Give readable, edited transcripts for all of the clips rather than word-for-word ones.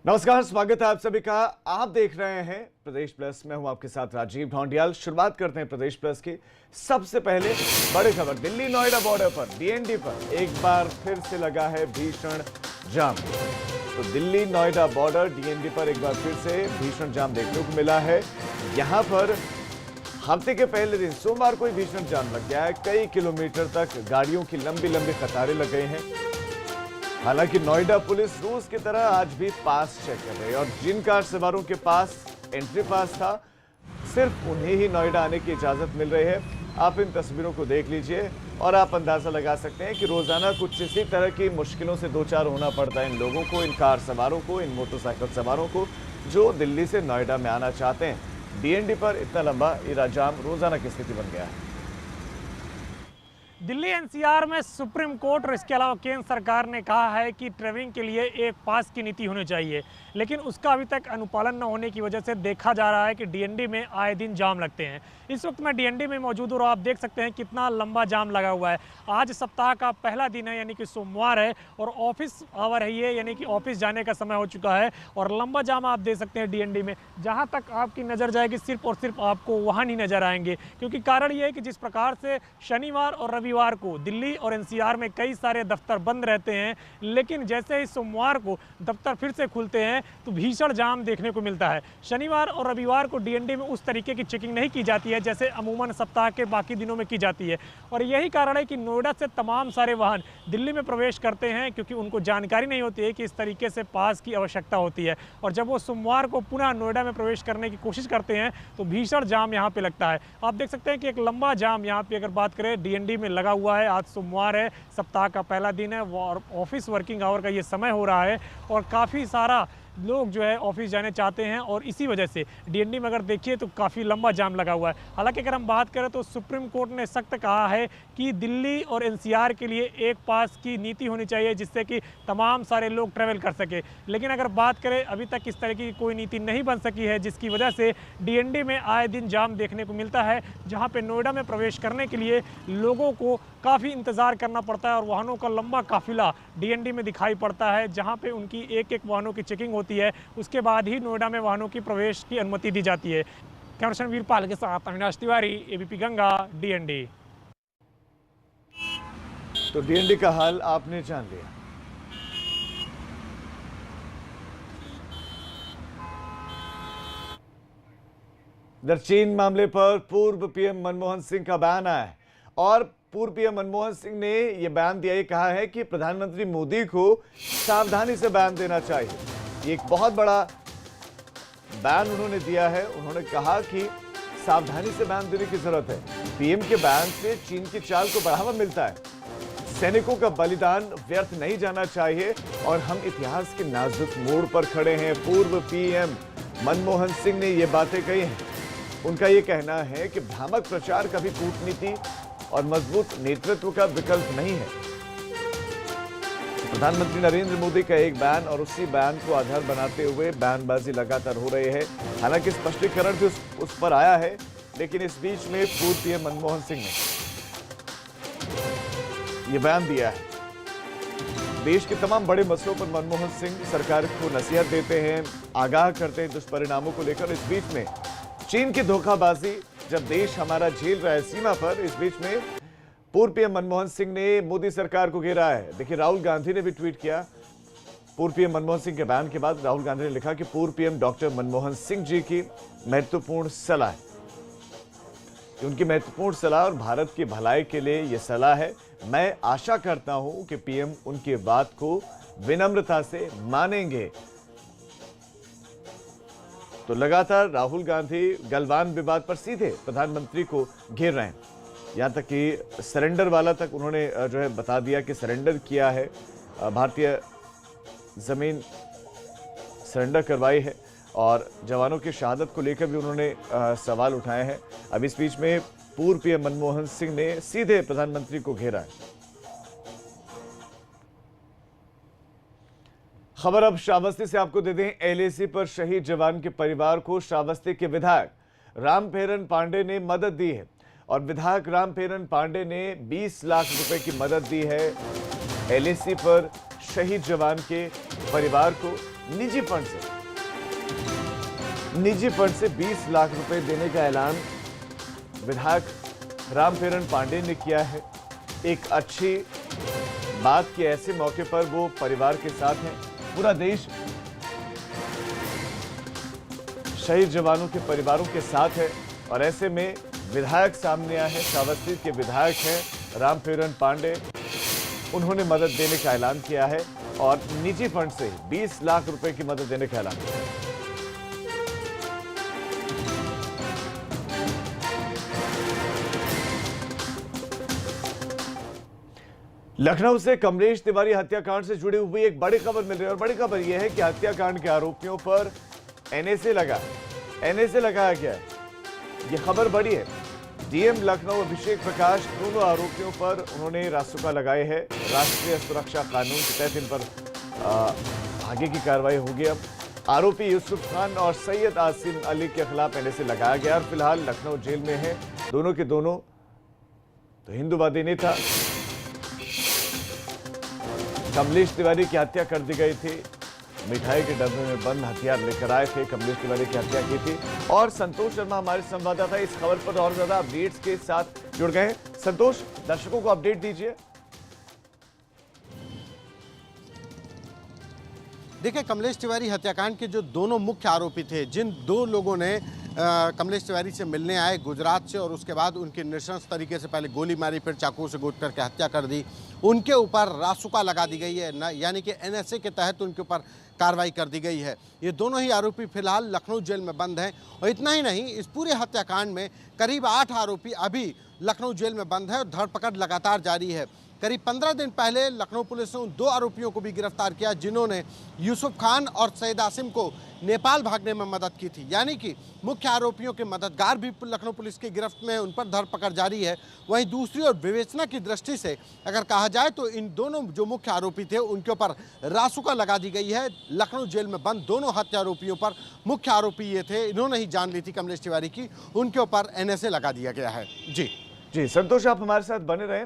नमस्कार, स्वागत है आप सभी का। आप देख रहे हैं प्रदेश प्लस। मैं हूं आपके साथ राजीव ढोंडियाल। शुरुआत करते हैं प्रदेश प्लस की। सबसे पहले बड़ी खबर, दिल्ली नोएडा बॉर्डर पर डीएनडी पर एक बार फिर से लगा है भीषण जाम। तो दिल्ली नोएडा बॉर्डर डीएनडी पर एक बार फिर से भीषण जाम देखने को मिला है। यहां पर हफ्ते के पहले दिन सोमवार को ही भीषण जाम लग गया है। कई किलोमीटर तक गाड़ियों की लंबी लंबी कतारें लग गई हैं। हालांकि नोएडा पुलिस रोज की तरह आज भी पास चेक कर रही है और जिन कार सवारों के पास एंट्री पास था, सिर्फ उन्हें ही नोएडा आने की इजाजत मिल रही है। आप इन तस्वीरों को देख लीजिए और आप अंदाजा लगा सकते हैं कि रोजाना कुछ इसी तरह की मुश्किलों से दो चार होना पड़ता है इन लोगों को, इन कार सवारों को, इन मोटरसाइकिल सवारों को जो दिल्ली से नोएडा में आना चाहते हैं। डीएनडी पर इतना लंबा इरा जाम रोजाना की स्थिति बन गया है। दिल्ली एनसीआर में सुप्रीम कोर्ट और इसके अलावा केंद्र सरकार ने कहा है कि ट्रैवलिंग के लिए एक पास की नीति होनी चाहिए, लेकिन उसका अभी तक अनुपालन न होने की वजह से देखा जा रहा है कि डीएनडी में आए दिन जाम लगते हैं। इस वक्त मैं डीएनडी में मौजूद हूँ और आप देख सकते हैं कितना लंबा जाम लगा हुआ है। आज सप्ताह का पहला दिन है, यानी कि सोमवार है और ऑफिस आवर है ये, यानी कि ऑफिस जाने का समय हो चुका है और लंबा जाम आप देख सकते हैं डीएनडी में। जहाँ तक आपकी नज़र जाएगी सिर्फ और सिर्फ आपको वाहन ही नजर आएंगे, क्योंकि कारण ये है कि जिस प्रकार से शनिवार और रविवार को दिल्ली और एनसीआर में कई सारे दफ्तर बंद रहते हैं, लेकिन जैसे ही सोमवार को दफ्तर फिर से खुलते हैं तो भीषण जाम देखने को मिलता है। शनिवार और रविवार को डीएनडी में उस तरीके की चेकिंग नहीं की जाती है जैसे अमूमन सप्ताह के बाकी दिनों में की जाती है और यही कारण है कि नोएडा से तमाम सारे वाहन दिल्ली में प्रवेश करते हैं, क्योंकि उनको जानकारी नहीं होती है कि इस तरीके से पास की आवश्यकता होती है। और जब वो सोमवार को पुनः नोएडा में प्रवेश करने की कोशिश करते हैं तो भीषण जाम यहाँ पे लगता है। आप देख सकते हैं कि एक लंबा जाम यहाँ पे अगर बात करें डीएनडी में लगा हुआ है। आज सोमवार है, सप्ताह का पहला दिन है और ऑफिस वर्किंग आवर का ये समय हो रहा है और काफ़ी सारा लोग जो है ऑफिस जाने चाहते हैं और इसी वजह से डीएनडी में अगर देखिए तो काफ़ी लंबा जाम लगा हुआ है। हालांकि अगर हम बात करें तो सुप्रीम कोर्ट ने सख्त कहा है कि दिल्ली और एनसीआर के लिए एक पास की नीति होनी चाहिए जिससे कि तमाम सारे लोग ट्रैवल कर सके, लेकिन अगर बात करें अभी तक इस तरह की कोई नीति नहीं बन सकी है, जिसकी वजह से डीएनडी में आए दिन जाम देखने को मिलता है, जहाँ पर नोएडा में प्रवेश करने के लिए लोगों को काफ़ी इंतज़ार करना पड़ता है और वाहनों का लंबा काफिला डीएनडी में दिखाई पड़ता है, जहाँ पे उनकी एक एक वाहनों की चेकिंग होती है। उसके बाद ही नोएडा में वाहनों की प्रवेश की अनुमति दी जाती है। कैमरामैन वीरपाल के साथ अविनाश तिवारी, एबीपी गंगा, डीएनडी। तो डीएनडी का हाल आपने जान लिया। इधर चीन मामले पर पूर्व पीएम मनमोहन सिंह का बयान आया है और पूर्व पीएम मनमोहन सिंह ने यह बयान दिया, कहा है कि प्रधानमंत्री मोदी को सावधानी से बयान देना चाहिए। ये एक बहुत बड़ा बयान उन्होंने दिया है। उन्होंने कहा कि सावधानी से बयान देने की जरूरत है। पीएम के बयान से चीन की चाल को बढ़ावा मिलता है। सैनिकों का बलिदान व्यर्थ नहीं जाना चाहिए और हम इतिहास के नाजुक मोड़ पर खड़े हैं। पूर्व पीएम मनमोहन सिंह ने ये बातें कही हैं। उनका ये कहना है कि भ्रामक प्रचार कभी कूटनीति और मजबूत नेतृत्व का विकल्प नहीं है। प्रधानमंत्री नरेंद्र मोदी का एक बयान और उसी बयान को आधार बनाते हुए बयानबाजी लगातार हो रही है। हालांकि स्पष्टीकरण भी उस पर आया है, लेकिन इस बीच में पूर्व पीएम मनमोहन सिंह ने यह बयान दिया है। देश के तमाम बड़े मसलों पर मनमोहन सिंह सरकार को नसीहत देते हैं, आगाह करते हैं दुष्परिणामों को लेकर। इस बीच में चीन की धोखाबाजी जब देश हमारा झेल रहा है सीमा पर, इस बीच में पूर्व पीएम मनमोहन सिंह ने मोदी सरकार को घेरा है। देखिए, राहुल गांधी ने भी ट्वीट किया। पूर्व पीएम मनमोहन सिंह के बयान के बाद राहुल गांधी ने लिखा कि पूर्व पीएम डॉक्टर मनमोहन सिंह जी की महत्वपूर्ण सलाह है। उनकी महत्वपूर्ण सलाह और भारत की भलाई के लिए यह सलाह है। मैं आशा करता हूं कि पीएम उनकी बात को विनम्रता से मानेंगे। तो लगातार राहुल गांधी गलवान विवाद पर सीधे प्रधानमंत्री को घेर रहे हैं। यहाँ तक कि सरेंडर वाला तक उन्होंने जो है बता दिया कि सरेंडर किया है, भारतीय जमीन सरेंडर करवाई है और जवानों की शहादत को लेकर भी उन्होंने सवाल उठाए हैं। अब इस बीच में पूर्व पीएम मनमोहन सिंह ने सीधे प्रधानमंत्री को घेरा है। खबर अब श्रावस्ती से आपको दे दें। एलएसी पर शहीद जवान के परिवार को श्रावस्ती के विधायक रामफेरन पांडे ने मदद दी है और विधायक रामफेरन पांडे ने 20 लाख रुपए की मदद दी है एलएसी पर शहीद जवान के परिवार को। निजी फंड से 20 लाख रुपए देने का ऐलान विधायक रामचरण पांडे ने किया है। एक अच्छी बात कि ऐसे मौके पर वो परिवार के साथ हैं। पूरा देश शहीद जवानों के परिवारों के साथ है और ऐसे में विधायक सामने आए हैं। श्रावस्ती के विधायक हैं रामचरण पांडे, उन्होंने मदद देने का ऐलान किया है और निजी फंड से 20 लाख रुपए की मदद देने का ऐलान किया है। लखनऊ से कमलेश तिवारी हत्याकांड से जुड़ी हुई एक बड़ी खबर मिल रही है और बड़ी खबर यह है कि हत्याकांड के आरोपियों पर एनएसए लगाया गया है। यह खबर बड़ी है। डीएम लखनऊ अभिषेक प्रकाश दोनों आरोपियों पर उन्होंने रासुका लगाए हैं। राष्ट्रीय सुरक्षा कानून के तहत इन पर आगे की कार्रवाई होगी। अब आरोपी यूसुफ खान और सैयद आसिम अली के खिलाफ एनएसए लगाया गया और फिलहाल लखनऊ जेल में है। दोनों के दोनों तो हिंदूवादी नेता। कमलेश तिवारी की हत्या कर दी गई थी। मिठाई के डब्बे में बंद हथियार लेकर आए थे, कमलेश तिवारी की हत्या की थी। और संतोष शर्मा हमारे संवाददाता इस खबर पर और ज्यादा अपडेट्स के साथ जुड़ गए हैं। संतोष, दर्शकों को अपडेट दीजिए। देखिए, कमलेश तिवारी हत्याकांड के जो दोनों मुख्य आरोपी थे, जिन दो लोगों ने कमलेश तिवारी से मिलने आए गुजरात से और उसके बाद उनकी नृशंस तरीके से पहले गोली मारी, फिर चाकू से गोद करके हत्या कर दी, उनके ऊपर रासुका लगा दी गई है, यानी कि एनएसए के तहत उनके ऊपर कार्रवाई कर दी गई है। ये दोनों ही आरोपी फिलहाल लखनऊ जेल में बंद हैं और इतना ही नहीं, इस पूरे हत्याकांड में करीब 8 आरोपी अभी लखनऊ जेल में बंद है और धरपकड़ लगातार जारी है। करीब 15 दिन पहले लखनऊ पुलिस ने उन 2 आरोपियों को भी गिरफ्तार किया जिन्होंने यूसुफ खान और सैयद आसिम को नेपाल भागने में मदद की थी। यानी कि मुख्य आरोपियों के मददगार भी लखनऊ पुलिस की गिरफ्त में, उन पर धरपकड़ जारी है। वहीं दूसरी ओर विवेचना की दृष्टि से अगर कहा जाए तो इन दोनों जो मुख्य आरोपी थे उनके ऊपर रासुका लगा दी गई है। लखनऊ जेल में बंद दोनों हत्या आरोपियों पर, मुख्य आरोपी ये थे, इन्होंने ही जान ली थी कमलेश तिवारी की, उनके ऊपर एनएसए लगा दिया गया है। जी संतोष, आप हमारे साथ बने रहें।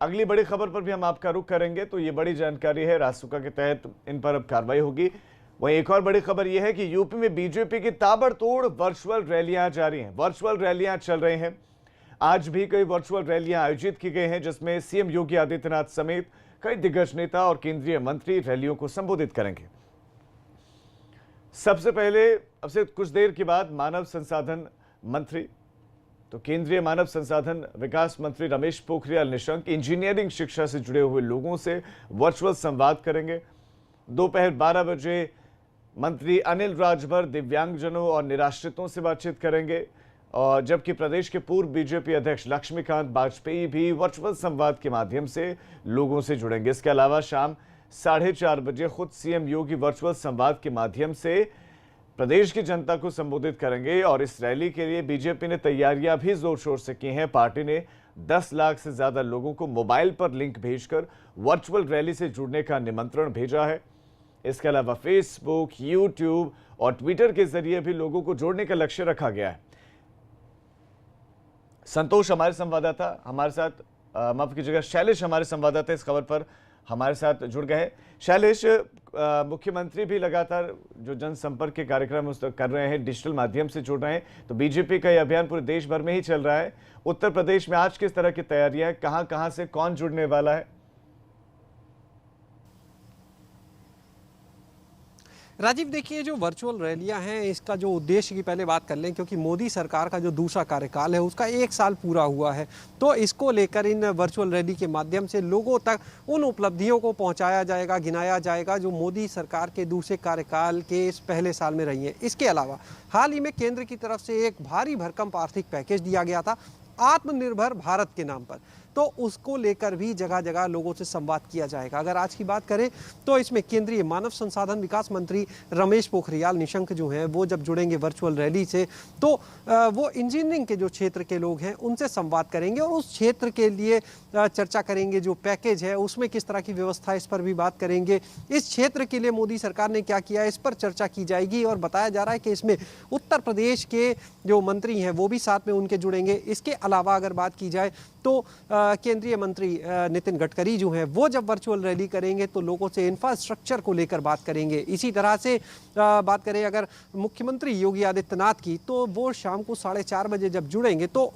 अगली बड़ी खबर पर भी हम आपका रुख करेंगे। तो ये बड़ी जानकारी है, रासुका के तहत इन पर अब कार्रवाई होगी। वहीं एक और बड़ी खबर यह है कि यूपी में बीजेपी की ताबड़तोड़ वर्चुअल रैलियां जारी हैं। वर्चुअल रैलियां चल रही हैं। आज भी कई वर्चुअल रैलियां आयोजित की गई हैं जिसमें सीएम योगी आदित्यनाथ समेत कई दिग्गज नेता और केंद्रीय मंत्री रैलियों को संबोधित करेंगे। सबसे पहले अब से कुछ देर के बाद मानव संसाधन मंत्री तो केंद्रीय मानव संसाधन विकास मंत्री रमेश पोखरियाल निशंक इंजीनियरिंग शिक्षा से जुड़े हुए लोगों से वर्चुअल संवाद करेंगे। दोपहर 12 बजे मंत्री अनिल राजभर दिव्यांगजनों और निराश्रितों से बातचीत करेंगे और जबकि प्रदेश के पूर्व बीजेपी अध्यक्ष लक्ष्मीकांत वाजपेयी भी वर्चुअल संवाद के माध्यम से लोगों से जुड़ेंगे। इसके अलावा शाम 4:30 बजे खुद सीएम योगी वर्चुअल संवाद के माध्यम से प्रदेश की जनता को संबोधित करेंगे और इस रैली के लिए बीजेपी ने तैयारियां भी जोर शोर से की हैं। पार्टी ने 10 लाख से ज्यादा लोगों को मोबाइल पर लिंक भेजकर वर्चुअल रैली से जुड़ने का निमंत्रण भेजा है। इसके अलावा फेसबुक, यूट्यूब और ट्विटर के जरिए भी लोगों को जोड़ने का लक्ष्य रखा गया है। संतोष हमारे संवाददाता हमारे साथ, माफ कीजिएगा शैलेश हमारे संवाददाता इस खबर पर हमारे साथ जुड़ गए हैं। शैलेश, मुख्यमंत्री भी लगातार जो जनसंपर्क के कार्यक्रम कर रहे हैं, डिजिटल माध्यम से जुड़ रहे हैं, तो बीजेपी का यह अभियान पूरे देश भर में ही चल रहा है। उत्तर प्रदेश में आज किस तरह की तैयारियां, कहां से कौन जुड़ने वाला है? राजीव, देखिए, जो वर्चुअल रैलियां हैं इसका जो उद्देश्य की पहले बात कर लें, क्योंकि मोदी सरकार का जो दूसरा कार्यकाल है उसका 1 साल पूरा हुआ है, तो इसको लेकर इन वर्चुअल रैली के माध्यम से लोगों तक उन उपलब्धियों को पहुंचाया जाएगा, गिनाया जाएगा जो मोदी सरकार के दूसरे कार्यकाल के इस पहले साल में रही हैं। इसके अलावा हाल ही में केंद्र की तरफ से एक भारी भरकम आर्थिक पैकेज दिया गया था आत्मनिर्भर भारत के नाम पर, तो उसको लेकर भी जगह जगह लोगों से संवाद किया जाएगा। अगर आज की बात करें तो इसमें केंद्रीय मानव संसाधन विकास मंत्री रमेश पोखरियाल निशंक जो हैं वो जब जुड़ेंगे वर्चुअल रैली से, तो वो इंजीनियरिंग के जो क्षेत्र के लोग हैं उनसे संवाद करेंगे और उस क्षेत्र के लिए चर्चा करेंगे। जो पैकेज है उसमें किस तरह की व्यवस्था, इस पर भी बात करेंगे। इस क्षेत्र के लिए मोदी सरकार ने क्या किया, इस पर चर्चा की जाएगी और बताया जा रहा है कि इसमें उत्तर प्रदेश के जो मंत्री हैं वो भी साथ में उनके जुड़ेंगे। इसके अलावा अगर बात की जाए तो केंद्रीय मंत्री नितिन गडकरी जो हैं वो जब वर्चुअल रैली करेंगे तो लोगों से इंफ्रास्ट्रक्चर को लेकर बात करेंगे। इसी तरह से बात करें अगर मुख्यमंत्री योगी आदित्यनाथ की, तो वो शाम को 4:30 बजे जब जुड़ेंगे तो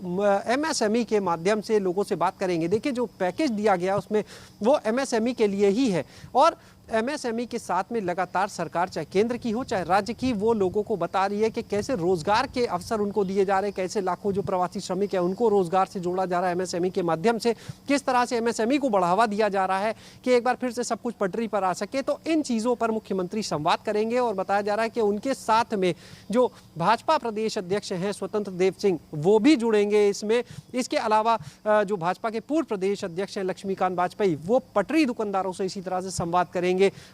MSME के माध्यम से लोगों से बात करेंगे। देखिए जो पैकेज दिया गया उसमें वो MSME के लिए ही है, और MSME के साथ में लगातार सरकार चाहे केंद्र की हो चाहे राज्य की, वो लोगों को बता रही है कि कैसे रोजगार के अवसर उनको दिए जा रहे हैं, कैसे लाखों जो प्रवासी श्रमिक है उनको रोजगार से जोड़ा जा रहा है MSME के माध्यम से, किस तरह से MSME को बढ़ावा दिया जा रहा है कि एक बार फिर से सब कुछ पटरी पर आ सके। तो इन चीज़ों पर मुख्यमंत्री संवाद करेंगे और बताया जा रहा है कि उनके साथ में जो भाजपा प्रदेश अध्यक्ष हैं स्वतंत्र देव सिंह वो भी जुड़ेंगे इसमें। इसके अलावा जो भाजपा के पूर्व प्रदेश अध्यक्ष हैं लक्ष्मीकांत वाजपेयी वो पटरी दुकानदारों से इसी तरह से संवाद करेंगे।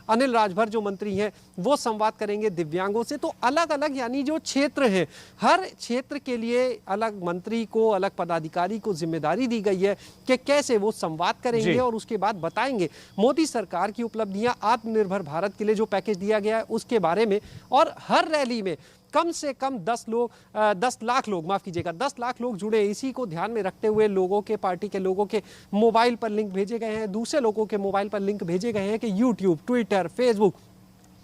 अनिल राजभर जो मंत्री हैं वो संवाद करेंगे दिव्यांगों से। तो अलग अलग यानी जो क्षेत्र हैं, हर क्षेत्र के लिए अलग मंत्री को, अलग पदाधिकारी को जिम्मेदारी दी गई है कि कैसे वो संवाद करेंगे और उसके बाद बताएंगे मोदी सरकार की उपलब्धियां, आत्मनिर्भर भारत के लिए जो पैकेज दिया गया है उसके बारे में। और हर रैली में कम से कम 10 लाख लोग, माफ कीजिएगा 10 लाख लोग जुड़े। इसी को ध्यान में रखते हुए लोगों के, पार्टी के लोगों के मोबाइल पर लिंक भेजे गए हैं, दूसरे लोगों के मोबाइल पर लिंक भेजे गए हैं कि यूट्यूब, ट्विटर, फेसबुक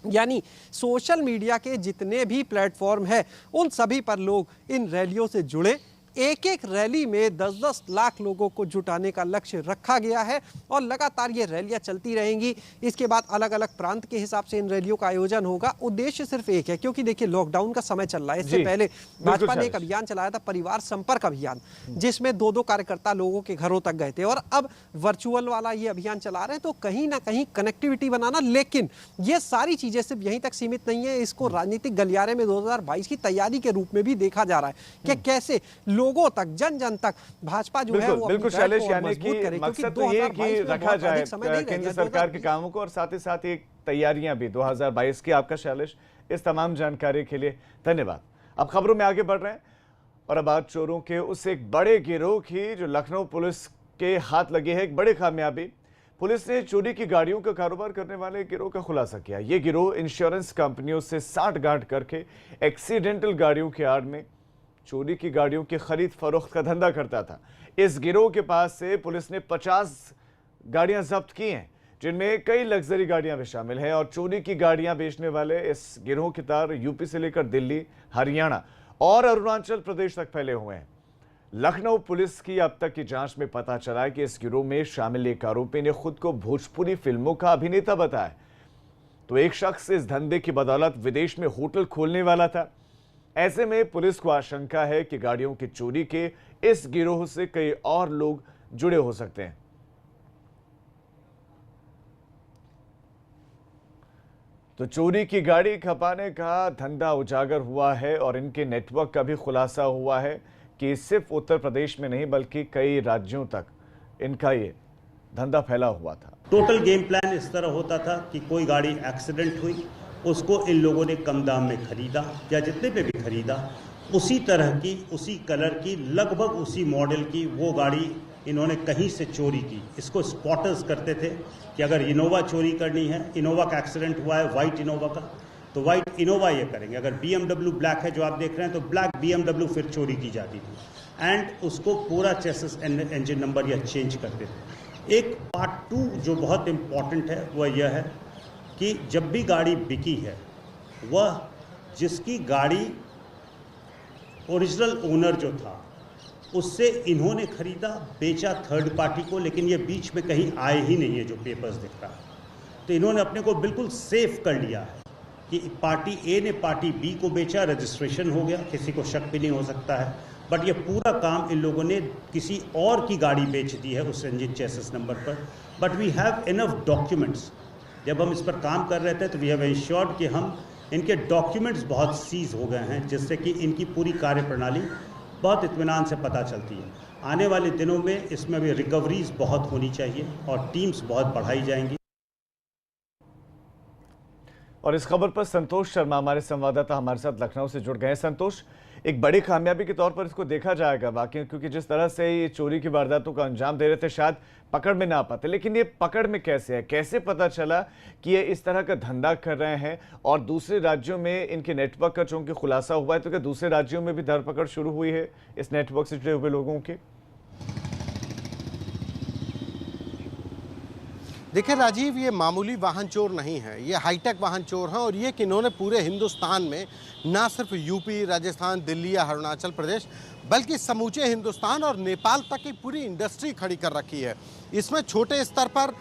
यानी सोशल मीडिया के जितने भी प्लेटफॉर्म है उन सभी पर लोग इन रैलियों से जुड़े। एक एक रैली में 10-10 लाख लोगों को जुटाने का लक्ष्य रखा गया है और लगातार ये रैलियां चलती रहेंगी। इसके बाद अलग अलग प्रांत के हिसाब से इन रैलियों का आयोजन होगा। उद्देश्य सिर्फ एक है, क्योंकि देखिए लॉकडाउन का समय चल रहा है। इससे पहले भाजपा ने एक अभियान चलाया था, परिवार संपर्क अभियान, जिसमें 2-2 कार्यकर्ता लोगों के घरों तक गए थे, और अब वर्चुअल वाला ये अभियान चला रहे हैं। तो कहीं ना कहीं कनेक्टिविटी बनाना, लेकिन ये सारी चीजें सिर्फ यहीं तक सीमित नहीं है। इसको राजनीतिक गलियारे में 2022 की तैयारी के रूप में भी देख जा रहा है कि कैसे लोगों तक, जन जन तक भाजपा जो है वो बिल्कुल शैलेश, यानी कि मकसद तो ये कि रखा जाए केंद्र सरकार के कामों को और साथ ही साथ एक तैयारियां भी 2022 की। आपका शैलेश इस तमाम जानकारी के लिए धन्यवाद। अब खबरों में आगे बढ़ रहे हैं और अब बात चोरों के उस एक बड़े गिरोह की जो लखनऊ पुलिस के हाथ लगी है। एक बड़ी कामयाबी, पुलिस ने चोरी की गाड़ियों का कारोबार करने वाले गिरोह का खुलासा किया। ये गिरोह इंश्योरेंस कंपनियों से साठगांठ करके एक्सीडेंटल गाड़ियों की आड़ में चोरी की गाड़ियों की खरीद फरोख्त का धंधा करता था। इस गिरोह के पास से पुलिस ने 50 गाड़ियां जब्त की हैं, जिनमें कई लग्जरी गाड़ियां भी शामिल हैं। और चोरी की गाड़ियां बेचने वाले इस गिरोह के तार यूपी से लेकर दिल्ली, हरियाणा और अरुणाचल प्रदेश तक फैले हुए हैं। लखनऊ पुलिस की अब तक की जांच में पता चला कि इस गिरोह में शामिल एक आरोपी ने खुद को भोजपुरी फिल्मों का अभिनेता बताया। तो एक शख्स इस धंधे की बदौलत विदेश में होटल खोलने वाला था। ऐसे में पुलिस को आशंका है कि गाड़ियों की चोरी के इस गिरोह से कई और लोग जुड़े हो सकते हैं। तो चोरी की गाड़ी खपाने का धंधा उजागर हुआ है और इनके नेटवर्क का भी खुलासा हुआ है कि सिर्फ उत्तर प्रदेश में नहीं बल्कि कई राज्यों तक इनका ये धंधा फैला हुआ था। टोटल गेम प्लान इस तरह होता था कि कोई गाड़ी एक्सीडेंट हुई, उसको इन लोगों ने कम दाम में खरीदा या जितने पे भी खरीदा, उसी तरह की, उसी कलर की, लगभग उसी मॉडल की वो गाड़ी इन्होंने कहीं से चोरी की। इसको स्पॉटर्स करते थे कि अगर इनोवा चोरी करनी है, इनोवा का एक्सीडेंट हुआ है वाइट इनोवा का, तो वाइट इनोवा ये करेंगे। अगर BMW ब्लैक है जो आप देख रहे हैं, तो ब्लैक BMW फिर चोरी की जाती थी एंड उसको पूरा चेसिस इंजन नंबर या चेंज करते थे। एक पार्ट 2 जो बहुत इंपॉर्टेंट है वह यह है कि जब भी गाड़ी बिकी है, वह जिसकी गाड़ी ओरिजिनल ओनर जो था उससे इन्होंने खरीदा, बेचा थर्ड पार्टी को, लेकिन ये बीच में कहीं आए ही नहीं है जो पेपर्स दिख रहा है। तो इन्होंने अपने को बिल्कुल सेफ कर लिया है कि पार्टी ए ने पार्टी बी को बेचा, रजिस्ट्रेशन हो गया, किसी को शक भी नहीं हो सकता है। बट ये पूरा काम इन लोगों ने किसी और की गाड़ी बेच दी है उस इंजन चेसिस नंबर पर। But we have enough documents. जब हम इस पर काम कर रहे थे तो वी हैव इंश्योर्ड कि हम इनके डॉक्यूमेंट्स बहुत सीज हो गए हैं, जिससे कि इनकी पूरी कार्यप्रणाली बहुत इत्मीनान से पता चलती है। आने वाले दिनों में इसमें भी रिकवरीज बहुत होनी चाहिए और टीम्स बहुत बढ़ाई जाएंगी। और इस खबर पर संतोष शर्मा हमारे संवाददाता हमारे साथ लखनऊ से जुड़ गए हैं। संतोष, एक बड़ी कामयाबी के तौर पर इसको देखा जाएगा वाकई, क्योंकि जिस तरह से ये चोरी की वारदातों का अंजाम दे रहे थे शायद पकड़ में ना पाते, लेकिन ये पकड़ में कैसे है, कैसे पता चला कि ये इस तरह का धंधा कर रहे हैं? और दूसरे राज्यों में इनके नेटवर्क का चूंकि खुलासा हुआ है, तो क्या दूसरे राज्यों में भी धरपकड़ शुरू हुई है इस नेटवर्क से जुड़े हुए लोगों की? देखिए राजीव, ये मामूली वाहन चोर नहीं है, ये हाईटेक वाहन चोर हैं और ये कि इन्होंने पूरे हिंदुस्तान में ना सिर्फ यूपी, राजस्थान, दिल्ली या अरुणाचल प्रदेश बल्कि समूचे हिंदुस्तान और नेपाल तक की पूरी इंडस्ट्री खड़ी कर रखी है। इसमें छोटे स्तर पर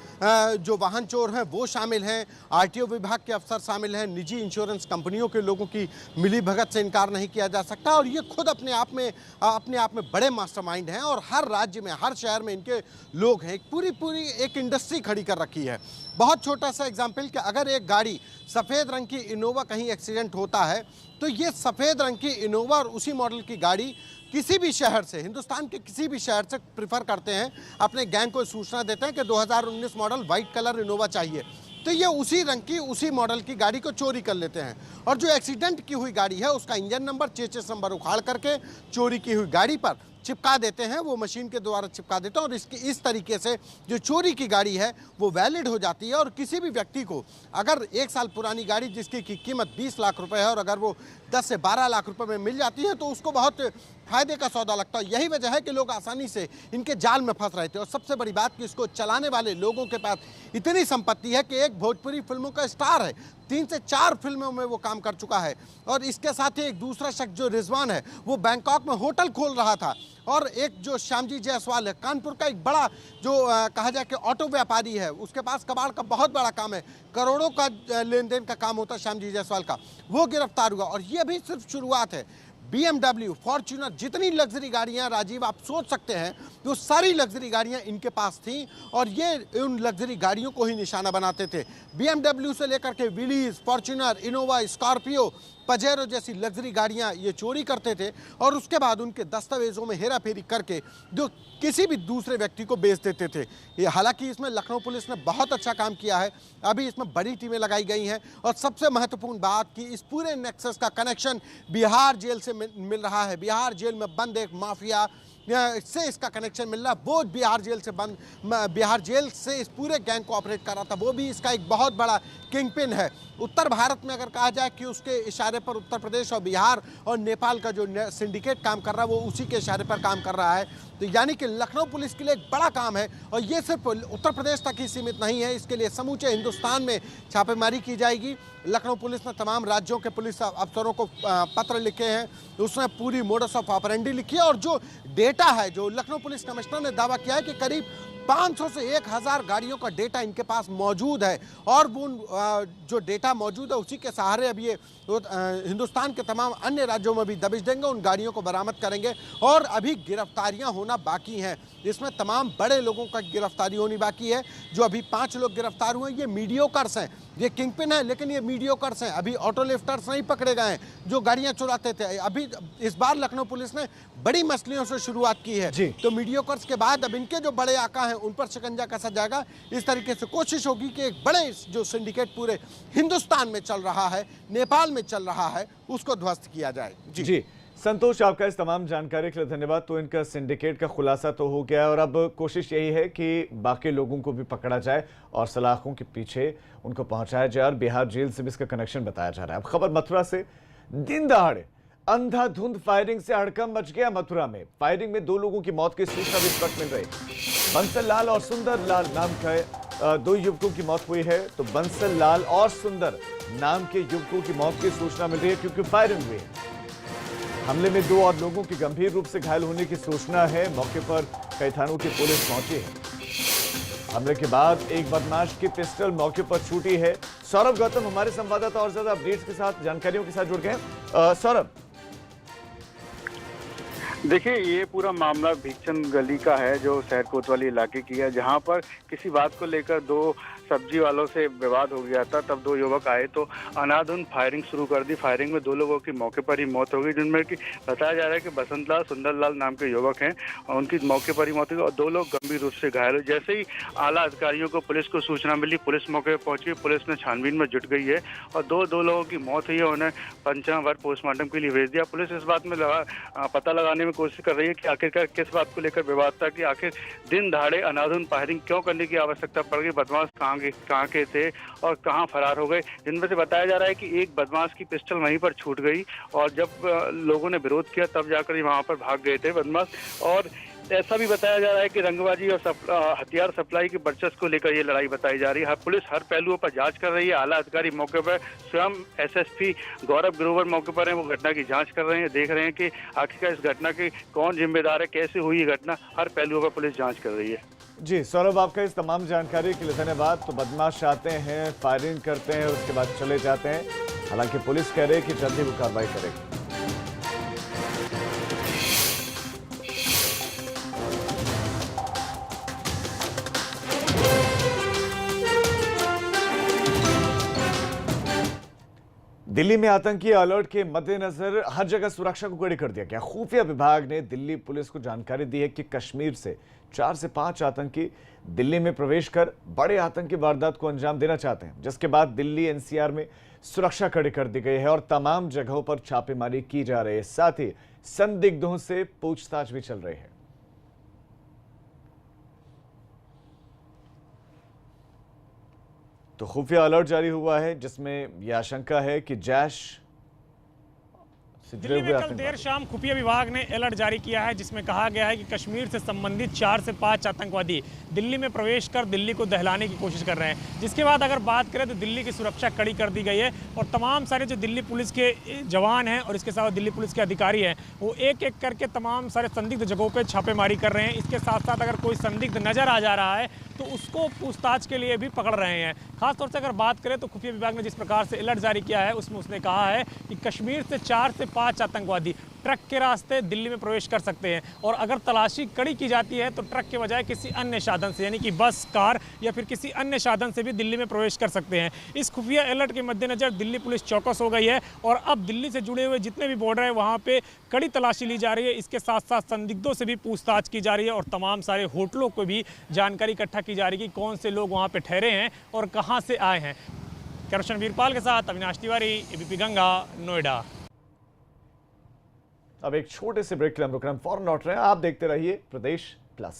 जो वाहन चोर हैं वो शामिल हैं, आरटीओ विभाग के अफसर शामिल हैं, निजी इंश्योरेंस कंपनियों के लोगों की मिलीभगत से इनकार नहीं किया जा सकता और ये खुद अपने आप में बड़े मास्टरमाइंड हैं और हर राज्य में, हर शहर में इनके लोग हैं। पूरी एक इंडस्ट्री खड़ी कर रखी है। बहुत छोटा सा एग्जाम्पल कि अगर एक गाड़ी सफ़ेद रंग की इनोवा कहीं एक्सीडेंट होता है तो ये सफ़ेद रंग की इनोवा और उसी मॉडल की गाड़ी किसी भी शहर से, हिंदुस्तान के किसी भी शहर से प्रिफर करते हैं, अपने गैंग को सूचना देते हैं कि 2019 मॉडल वाइट कलर इनोवा चाहिए, तो ये उसी रंग की, उसी मॉडल की गाड़ी को चोरी कर लेते हैं और जो एक्सीडेंट की हुई गाड़ी है उसका इंजन नंबर, चेसिस नंबर उखाड़ करके चोरी की हुई गाड़ी पर चिपका देते हैं। वो मशीन के द्वारा चिपका देते हैं और इस तरीके से जो चोरी की गाड़ी है वो वैलिड हो जाती है और किसी भी व्यक्ति को अगर 1 साल पुरानी गाड़ी जिसकी की कीमत 20 लाख रुपए है और अगर वो 10 से 12 लाख रुपए में मिल जाती है तो उसको बहुत फायदे का सौदा लगता है। यही वजह है कि लोग आसानी से इनके जाल में फंस रहे थे और सबसे बड़ी बात कि इसको चलाने वाले लोगों के पास इतनी संपत्ति है कि एक भोजपुरी फिल्मों का स्टार है, 3 से 4 फिल्मों में वो काम कर चुका है और इसके साथ ही एक दूसरा शख्स जो रिजवान है वो बैंकॉक में होटल खोल रहा था और एक जो श्यामजी जायसवाल है, कानपुर का एक बड़ा जो कहा जाए कि ऑटो व्यापारी है, उसके पास कबाड़ का बहुत बड़ा काम है, करोड़ों का लेन देन का काम होता है श्यामजी जायसवाल का, वो गिरफ्तार हुआ। और ये भी सिर्फ शुरुआत है। BMW, फॉर्च्यूनर, जितनी लग्जरी गाड़ियां राजीव आप सोच सकते हैं वो सारी लग्जरी गाड़ियां इनके पास थीं और ये उन लग्जरी गाड़ियों को ही निशाना बनाते थे। BMW से लेकर के Willys, Fortuner, Innova, Scorpio, Pajero जैसी लग्जरी गाड़ियां ये चोरी करते थे और उसके बाद उनके दस्तावेजों में हेरा फेरी करके जो किसी भी दूसरे व्यक्ति को बेच देते थे। ये हालांकि इसमें लखनऊ पुलिस ने बहुत अच्छा काम किया है, अभी इसमें बड़ी टीमें लगाई गई हैं और सबसे महत्वपूर्ण बात कि इस पूरे नेक्सस का कनेक्शन बिहार जेल से मिल रहा है। बिहार जेल में बंद एक माफिया से इसका कनेक्शन मिल रहा है, वो बिहार जेल से इस पूरे गैंग को ऑपरेट कर रहा था, वो भी इसका एक बहुत बड़ा किंगपिन है। उत्तर भारत में अगर कहा जाए कि उसके इशारे पर उत्तर प्रदेश और बिहार और नेपाल का जो सिंडिकेट काम कर रहा है वो उसी के इशारे पर काम कर रहा है। तो यानी कि लखनऊ पुलिस के लिए एक बड़ा काम है और ये सिर्फ उत्तर प्रदेश तक ही सीमित नहीं है, इसके लिए समूचे हिंदुस्तान में छापेमारी की जाएगी। लखनऊ पुलिस ने तमाम राज्यों के पुलिस अफसरों को पत्र लिखे हैं, उसने पूरी मोडस ऑफ ऑपरेंडी लिखी है और जो डेटा है, जो लखनऊ पुलिस कमिश्नर ने दावा किया है कि करीब 500 से 1000 गाड़ियों का डेटा इनके पास मौजूद है और वो जो डेटा मौजूद है उसी के सहारे अब ये हिंदुस्तान के तमाम अन्य राज्यों में भी दबिश देंगे, उन गाड़ियों को बरामद करेंगे और अभी गिरफ्तारियां होना बाकी हैं। इसमें तमाम बड़े लोगों का गिरफ्तारी होनी बाकी है। जो अभी 5 लोग गिरफ्तार हुए ये मीडियोकर्स हैं, ये किंगपिन है लेकिन ये मीडियोकर्स हैं, अभी ऑटो लिफ्टर्स नहीं पकड़े गए हैं जो गाड़ियां चुराते थे। अभी इस बार लखनऊ पुलिस ने बड़ी मछलियों से शुरुआत की है, तो मीडियोकर्स के बाद अब इनके जो बड़े आका हैं उन पर शिकंजा कसा जाएगा। इस तरीके से कोशिश होगी कि एक बड़े जो सिंडिकेट पूरे हिंदुस्तान में चल रहा है, नेपाल में चल रहा है, उसको ध्वस्त किया जाए। जी संतोष, आपका इस तमाम जानकारी के लिए धन्यवाद। तो इनका सिंडिकेट का खुलासा तो हो गया है और अब कोशिश यही है कि बाकी लोगों को भी पकड़ा जाए और सलाखों के पीछे उनको पहुंचाया जाए और बिहार जेल से भी इसका कनेक्शन बताया जा रहा है। अब खबर मथुरा से, दिन दहाड़े अंधाधुंध फायरिंग से हड़कंप मच गया मथुरा में। फायरिंग में 2 लोगों की मौत की सूचना भी इस वक्त मिल रही। बंसल लाल और सुंदर लाल नाम के 2 युवकों की मौत हुई है। तो बंसल लाल और सुंदर नाम के युवकों की मौत की सूचना मिल रही है क्योंकि फायरिंग हुई। हमले में 2 और लोगों की गंभीर रूप से घायल होने की सूचना है। मौके पर कई थानों की पुलिस पहुंची है। हमले के बाद एक बदमाश की पिस्टल मौके पर छूटी है। सौरभ गौतम हमारे संवाददाता और ज्यादा अपडेट्स के साथ, जानकारियों के साथ जुड़ गए हैं। सौरभ, देखिए, ये पूरा मामला भीखचंद गली का है जो शहर कोतवाली इलाके की है, जहां पर किसी बात को लेकर 2 सब्जी वालों से विवाद हो गया था। तब 2 युवक आए तो अनाधुंध फायरिंग शुरू कर दी। फायरिंग में 2 लोगों की मौके पर ही मौत हो गई, जिनमें कि बताया जा रहा है कि बसंत लाल, सुंदर लाल नाम के युवक हैं और उनकी मौके पर ही मौत हो गई और 2 लोग गंभीर रूप से घायल हुए। जैसे ही आला अधिकारियों को पुलिस को सूचना मिली, पुलिस मौके पर पहुंची, पुलिस ने छानबीन में जुट गई है और 2 लोगों की मौत हुई है। उन्हें पंचनामा पोस्टमार्टम के लिए भेज दिया। पुलिस इस बात में पता लगाने में कोशिश कर रही है कि आखिरकार किस बात को लेकर विवाद था, कि आखिर दिन दहाड़े अनाधुंध फायरिंग क्यों करने की आवश्यकता पड़ गई, बदमाश कहाँ के थे और कहाँ फरार हो गए। जिनमें से बताया जा रहा है कि एक बदमाश की पिस्टल वहीं पर छूट गई और जब लोगों ने विरोध किया तब जाकर वहां पर भाग गए थे बदमाश। और ऐसा भी बताया जा रहा है कि रंगबाजी और हथियार सप्लाई की वर्चस्व को लेकर ये लड़ाई बताई जा रही है। पुलिस हर पहलुओं पर जांच कर रही है। आला अधिकारी मौके पर, स्वयं एसएसपी गौरव ग्रोवर मौके पर हैं, वो घटना की जांच कर रहे हैं, देख रहे हैं कि आखिरकार इस घटना की कौन जिम्मेदार है, कैसे हुई ये घटना। हर पहलुओं पर पुलिस जांच कर रही है। जी सौरभ, आपका इस तमाम जानकारी के लिए धन्यवाद। तो बदमाश आते हैं, फायरिंग करते हैं, उसके बाद चले जाते हैं। हालांकि पुलिस कह रही है कि जल्दी वो कार्रवाई करेगी। दिल्ली में आतंकी अलर्ट के मद्देनजर हर जगह सुरक्षा को कड़ी कर दिया गया। खुफिया विभाग ने दिल्ली पुलिस को जानकारी दी है कि कश्मीर से 4 से 5 आतंकी दिल्ली में प्रवेश कर बड़े आतंकी वारदात को अंजाम देना चाहते हैं, जिसके बाद दिल्ली एनसीआर में सुरक्षा कड़ी कर दी गई है और तमाम जगहों पर छापेमारी की जा रही है। साथ ही संदिग्धों से पूछताछ भी चल रही है। तो खुफिया अलर्ट जारी हुआ है, जिसमें यह आशंका है कि जैश से जुड़े दिल्ली हुए में कल देर शाम खुफिया विभाग ने अलर्ट जारी किया है, जिसमें कहा गया है कि कश्मीर से संबंधित 4 से 5 आतंकवादी दिल्ली में प्रवेश कर दिल्ली को दहलाने की कोशिश कर रहे हैं। जिसके बाद अगर बात करें तो दिल्ली की सुरक्षा कड़ी कर दी गई है और तमाम सारे जो दिल्ली पुलिस के जवान हैं और इसके साथ दिल्ली पुलिस के अधिकारी हैं, वो एक एक करके तमाम सारे संदिग्ध जगहों पर छापेमारी कर रहे हैं। इसके साथ साथ अगर कोई संदिग्ध नजर आ जा रहा है तो उसको पूछताछ के लिए भी पकड़ रहे हैं। खासतौर से अगर बात करें तो खुफिया विभाग ने जिस प्रकार से अलर्ट जारी किया है, उसमें उसने कहा है कि कश्मीर से 4 से 5 आतंकवादी ट्रक के रास्ते दिल्ली में प्रवेश कर सकते हैं और अगर तलाशी कड़ी की जाती है तो ट्रक के बजाय किसी अन्य साधन से, यानी कि बस, कार या फिर किसी अन्य साधन से भी दिल्ली में प्रवेश कर सकते हैं। इस खुफिया अलर्ट के मद्देनजर दिल्ली पुलिस चौकस हो गई है और अब दिल्ली से जुड़े हुए जितने भी बॉर्डर है वहाँ पे कड़ी तलाशी ली जा रही है। इसके साथ साथ संदिग्धों से भी पूछताछ की जा रही है और तमाम सारे होटलों को भी जानकारी इकट्ठा की जा रही है कि कौन से लोग वहाँ पे ठहरे हैं और कहाँ से आए हैं। कृष्ण वीरपाल के साथ अविनाश तिवारी, एबीपी गंगा, नोएडा। अब एक छोटे से ब्रेक के लिए हम रुक रहे हैं, फौरन लौट रहे हैं। आप देखते रहिए प्रदेश प्लस।